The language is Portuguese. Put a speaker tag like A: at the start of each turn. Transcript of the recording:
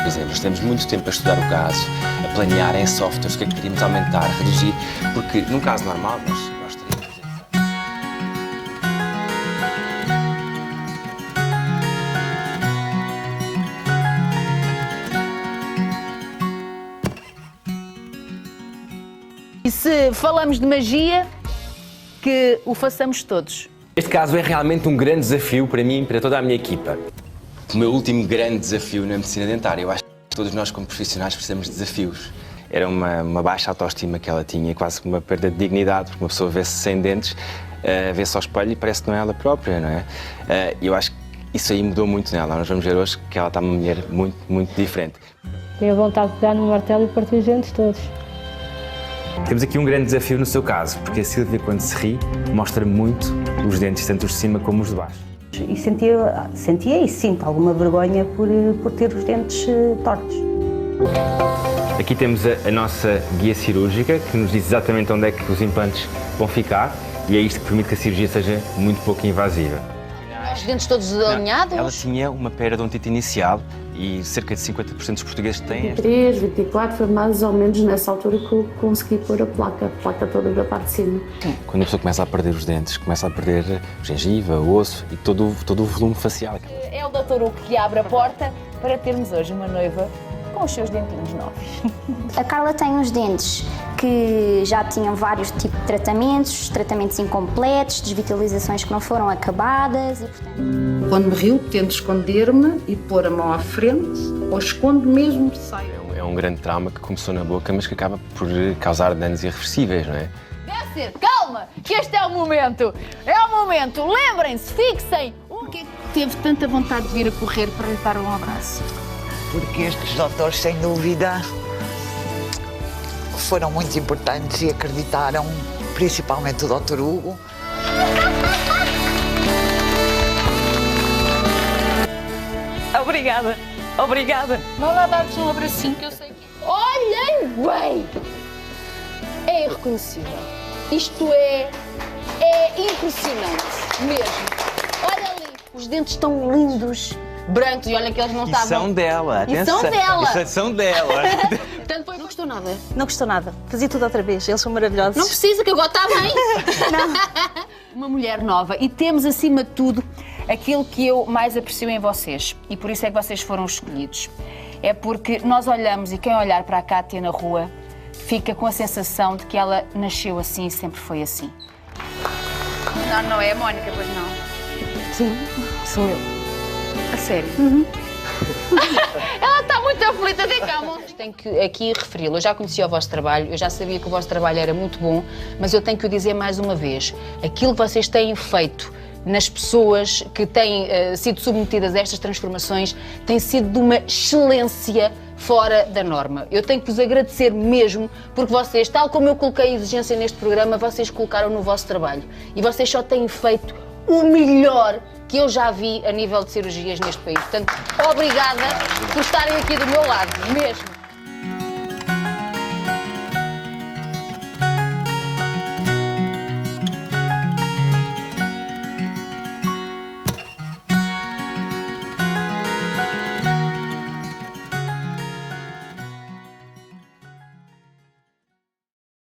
A: por exemplo. Temos muito tempo a estudar o caso, a planear em softwares o que é que queríamos aumentar, reduzir, porque num caso normal nós teríamos...
B: E se falamos de magia, que o façamos todos.
A: Este caso é realmente um grande desafio para mim e para toda a minha equipa. O meu último grande desafio na medicina dentária, eu acho que todos nós como profissionais precisamos de desafios. Era uma baixa autoestima que ela tinha, quase uma perda de dignidade, porque uma pessoa vê-se sem dentes, vê-se ao espelho e parece que não é ela própria, não é? E eu acho que isso aí mudou muito nela. Nós vamos ver hoje que ela está uma mulher muito, muito diferente.
C: Tenho a vontade de pegar no martelo e partir os dentes todos.
A: Temos aqui um grande desafio no seu caso, porque a Sílvia, quando se ri, mostra muito os dentes, tanto os de cima como os de baixo.
D: E sentia e sinto alguma vergonha por ter os dentes tortos.
A: Aqui temos a nossa guia cirúrgica, que nos diz exatamente onde é que os implantes vão ficar, e é isto que permite que a cirurgia seja muito pouco invasiva.
B: Os dentes todos alinhados?
A: Ela tinha uma periodontite inicial e cerca de 50% dos portugueses têm esta.
C: 23, 24, foi mais ou menos nessa altura que eu consegui pôr a placa toda da parte de cima.
A: Quando a pessoa começa a perder os dentes, começa a perder gengiva, o osso e todo o volume facial.
B: É o Dr. Hugo que abre a porta para termos hoje uma noiva com os seus dentinhos novos.
E: A Carla tem uns dentes que já tinham vários tipos de tratamentos incompletos, desvitalizações que não foram acabadas e, portanto...
F: Quando me rio, tento esconder-me e pôr a mão à frente, ou escondo mesmo que saia.
A: É um grande trauma que começou na boca, mas que acaba por causar danos irreversíveis, não é?
B: Deve ser, calma, que este é o momento. É o momento, lembrem-se, fixem. Porquê que teve tanta vontade de vir a correr para lhe dar um abraço?
G: Porque estes doutores, sem dúvida, foram muito importantes e acreditaram, principalmente o Dr. Hugo.
B: Obrigada, obrigada. Vão lá dar-vos um abracinho que eu sei que... Olhem bem! É irreconhecível. Isto é impressionante mesmo. Olha ali, os dentes estão lindos. Brancos, e olha que eles não estavam...
A: E são dela, atenção.
B: E são dela.
A: E são dela.
B: Portanto, não gostou nada.
D: Não gostou nada. Fazia tudo outra vez. Eles são maravilhosos.
B: Não precisa, que agora está bem. Uma mulher nova. E temos, acima de tudo, aquilo que eu mais aprecio em vocês. E por isso é que vocês foram escolhidos. É porque nós olhamos e quem olhar para a Cátia na rua fica com a sensação de que ela nasceu assim e sempre foi assim. Não é a Mónica, pois não?
D: Sim, sou eu.
B: A sério? Ela está muito aflita, tem calma. Tenho que aqui referi-lo. Eu já conhecia o vosso trabalho, eu já sabia que o vosso trabalho era muito bom, mas eu tenho que o dizer mais uma vez. Aquilo que vocês têm feito nas pessoas que têm sido submetidas a estas transformações tem sido de uma excelência fora da norma. Eu tenho que vos agradecer mesmo, porque vocês, tal como eu coloquei exigência neste programa, vocês colocaram no vosso trabalho. E vocês só têm feito o melhor que eu já vi a nível de cirurgias neste país. Portanto, obrigada por estarem aqui do meu lado, mesmo.